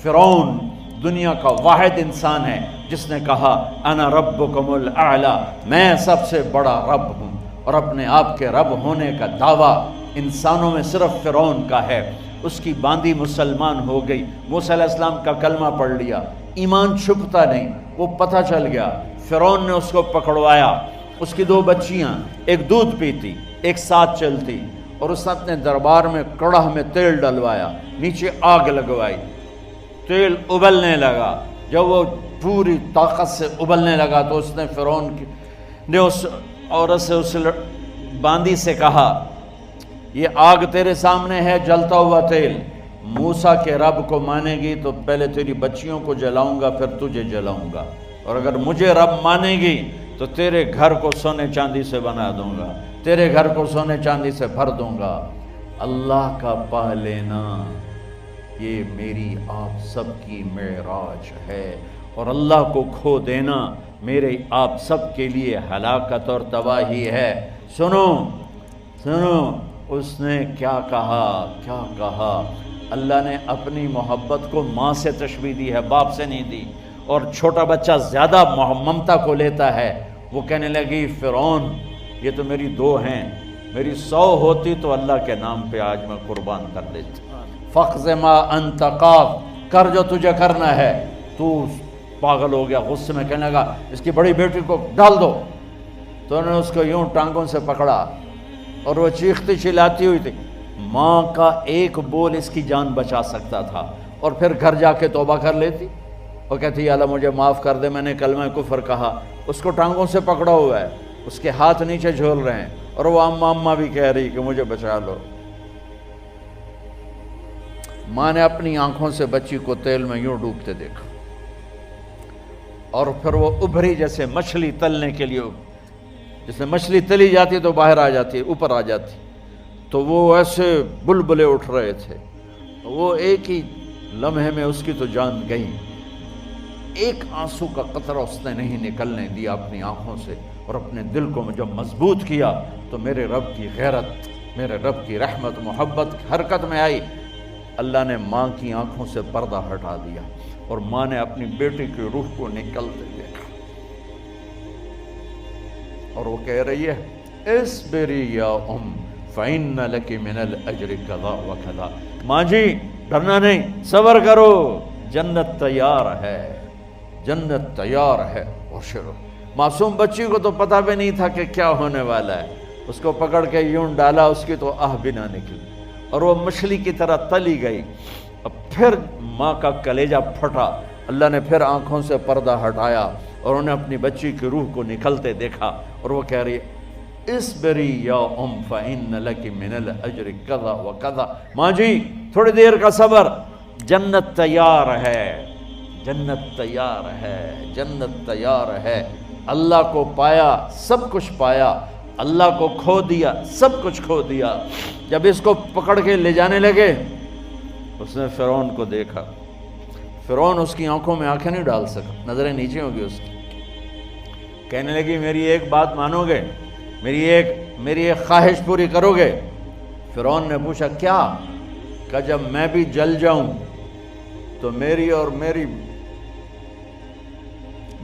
فرعون دنیا کا واحد انسان ہے جس نے کہا انا ربکم الاعلی، میں سب سے بڑا رب ہوں، اور اپنے آپ کے رب ہونے کا دعویٰ انسانوں میں صرف فرعون کا ہے۔ اس کی باندی مسلمان ہو گئی، موسیٰ علیہ السلام کا کلمہ پڑھ لیا، ایمان چھپتا نہیں، وہ پتہ چل گیا۔ فرعون نے اس کو پکڑوایا، اس کی 2 بچیاں، ایک دودھ پیتی ایک ساتھ چلتی، اور اس نے اپنے دربار میں کڑاہ میں تیل ڈلوایا، نیچے آگ لگوائی، تیل ابلنے لگا۔ جب وہ پوری طاقت سے ابلنے لگا تو اس نے فرعون نے اس عورت سے، اس باندی سے کہا یہ آگ تیرے سامنے ہے، جلتا ہوا تیل، موسیٰ کے رب کو مانے گی تو پہلے تیری بچیوں کو جلاؤں گا، پھر تجھے جلاؤں گا، اور اگر مجھے رب مانے گی تو تیرے گھر کو سونے چاندی سے بنا دوں گا، تیرے گھر کو سونے چاندی سے بھر دوں گا۔ اللہ کا پا لینا یہ میری آپ سب کی معراج ہے، اور اللہ کو کھو دینا میرے آپ سب کے لیے ہلاکت اور تباہی ہے۔ سنو سنو، اس نے کیا کہا؟ اللہ نے اپنی محبت کو ماں سے تشبیہ دی ہے، باپ سے نہیں دی، اور چھوٹا بچہ زیادہ ممتا کو لیتا ہے۔ وہ کہنے لگی فرعون یہ تو میری 2 ہیں، میری 100 ہوتی تو اللہ کے نام پہ آج میں قربان کر دیتی۔ فَقْضِ مَا أَنْتَ قَاضٍ، کر جو تجھے کرنا ہے۔ تو پاگل ہو گیا، غصے میں کہنے لگا اس کی بڑی بیٹی کو ڈال دو۔ تو انہوں نے اس کو یوں ٹانگوں سے پکڑا اور وہ چیختی چلاتی ہوئی تھی۔ ماں کا ایک بول اس کی جان بچا سکتا تھا، اور پھر گھر جا کے توبہ کر لیتی اور کہتی یا اللہ مجھے معاف کر دے، میں نے کلمہ کفر کہا۔ اس کو ٹانگوں سے پکڑا ہوا ہے، اس کے ہاتھ نیچے جھول رہے ہیں، اور وہ اماں بھی کہہ رہی کہ مجھے بچا لو۔ ماں نے اپنی آنکھوں سے بچی کو تیل میں یوں ڈوبتے دیکھا، اور پھر وہ ابھری جیسے مچھلی تلنے کے لیے، جیسے مچھلی تلی جاتی تو باہر آ جاتی، اوپر آ جاتی، تو وہ ایسے بلبلے اٹھ رہے تھے۔ وہ ایک ہی لمحے میں اس کی تو جان گئی، ایک آنسو کا قطرہ اس نے نہیں نکلنے دیا اپنی آنکھوں سے، اور اپنے دل کو جب مضبوط کیا تو میرے رب کی غیرت، میرے رب کی رحمت محبت حرکت میں آئی۔ اللہ نے ماں کی آنکھوں سے پردہ ہٹا دیا، اور ماں نے اپنی بیٹی کی روح کو نکلتے دیکھا، اور وہ کہہ رہی ہے اصبری یا ام فإن لک من الأجر کذا وکذا، ماں جی ڈرنا نہیں، صبر کرو، جنت تیار ہے، جنت تیار ہے۔ اور شروع معصوم بچی کو تو پتہ بھی نہیں تھا کہ کیا ہونے والا ہے، اس کو پکڑ کے یوں ڈالا، اس کی تو آہ بھی نہ نکلی، اور وہ مچھلی کی طرح تلی گئی۔ اب پھر ماں کا کلیجہ پھٹا، اللہ نے پھر آنکھوں سے پردہ ہٹایا، اور انہیں اپنی بچی کی روح کو نکلتے دیکھا، اور وہ کہہ رہی ہے اصبری یا ام فإن لک من الأجر کذا وکذا، ماں جی تھوڑی دیر کا صبر، جنت تیار ہے، جنت تیار ہے، جنت تیار ہے۔ اللہ کو پایا سب کچھ پایا، اللہ کو کھو دیا سب کچھ کھو دیا۔ جب اس کو پکڑ کے لے جانے لگے، اس نے فرعون کو دیکھا، فرعون اس کی آنکھوں میں آنکھیں نہیں ڈال سکا، نظریں نیچے ہو گئی اس کی۔ کہنے لگی میری ایک بات مانو گے، میری ایک خواہش پوری کرو گے؟ فرعون نے پوچھا کیا؟ کہ جب میں بھی جل جاؤں تو میری اور میری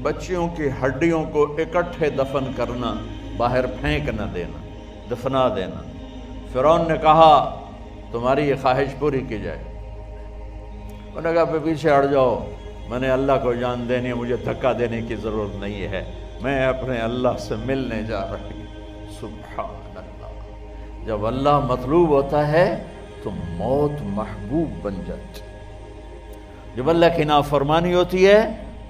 بچیوں کی ہڈیوں کو اکٹھے دفن کرنا، باہر پھینک نہ دینا، دفنا دینا۔ فرعون نے کہا تمہاری یہ خواہش پوری کی جائے۔ انہوں نے کہا پہ پیچھے ہٹ جاؤ، میں نے اللہ کو جان دینی ہے، مجھے دھکا دینے کی ضرورت نہیں ہے، میں اپنے اللہ سے ملنے جا رہی ہوں۔ سبحان اللہ، جب اللہ مطلوب ہوتا ہے تو موت محبوب بن جاتی، جب اللہ کی نافرمانی ہوتی ہے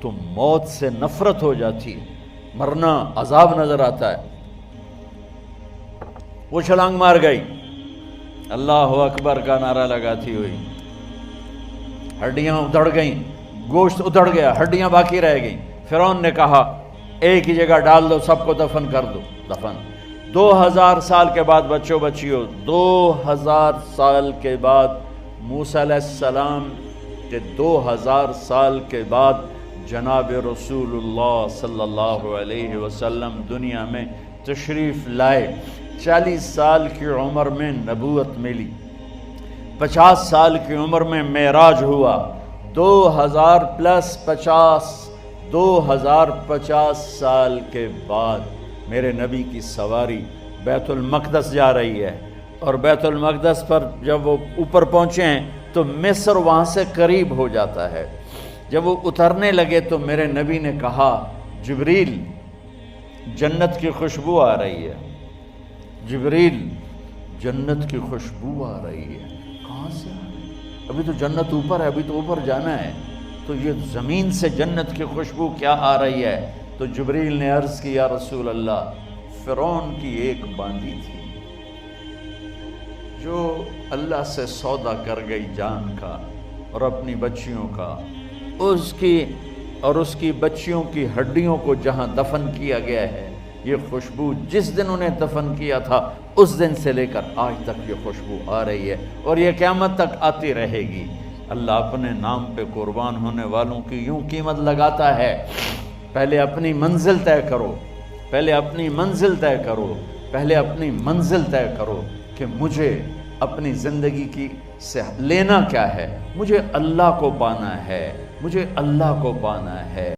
تو موت سے نفرت ہو جاتی ہے، مرنا عذاب نظر آتا ہے۔ وہ چھلانگ مار گئی، اللہ اکبر کا نعرہ لگاتی ہوئی، ہڈیاں ادھڑ گئیں، گوشت ادھڑ گیا، ہڈیاں باقی رہ گئیں۔ فرعون نے کہا ایک ہی جگہ ڈال دو، سب کو دفن کر دو۔ دفن 2000 سال کے بعد بچوں بچیوں، 2000 سال کے بعد موسیٰ علیہ السلام کے 2000 سال کے بعد جناب رسول اللہ صلی اللہ علیہ وسلم دنیا میں تشریف لائے۔ 40 سال کی عمر میں نبوت ملی، 50 سال کی عمر میں معراج ہوا، 2050 سال کے بعد میرے نبی کی سواری بیت المقدس جا رہی ہے، اور بیت المقدس پر جب وہ اوپر پہنچے ہیں تو مصر وہاں سے قریب ہو جاتا ہے۔ جب وہ اترنے لگے تو میرے نبی نے کہا جبریل جنت کی خوشبو آ رہی ہے، جبریل جنت کی خوشبو آ رہی ہے۔ کہاں سے آ رہی ہے؟ ابھی تو جنت اوپر ہے، ابھی تو اوپر جانا ہے، تو یہ زمین سے جنت کی خوشبو کیا آ رہی ہے؟ تو جبریل نے عرض کی یا رسول اللہ، فرعون کی ایک باندی تھی جو اللہ سے سودا کر گئی جان کا اور اپنی بچیوں کا، اس کی بچیوں کی ہڈیوں کو جہاں دفن کیا گیا ہے، یہ خوشبو جس دن انہیں دفن کیا تھا اس دن سے لے کر آج تک یہ خوشبو آ رہی ہے، اور یہ قیامت تک آتی رہے گی۔ اللہ اپنے نام پہ قربان ہونے والوں کی یوں قیمت لگاتا ہے، پہلے اپنی منزل طے کرو، پہلے اپنی منزل طے کرو، پہلے اپنی منزل طے کرو کہ مجھے اپنی زندگی کی سے لینا کیا ہے، مجھے اللہ کو پانا ہے، مجھے اللہ کو پانا ہے۔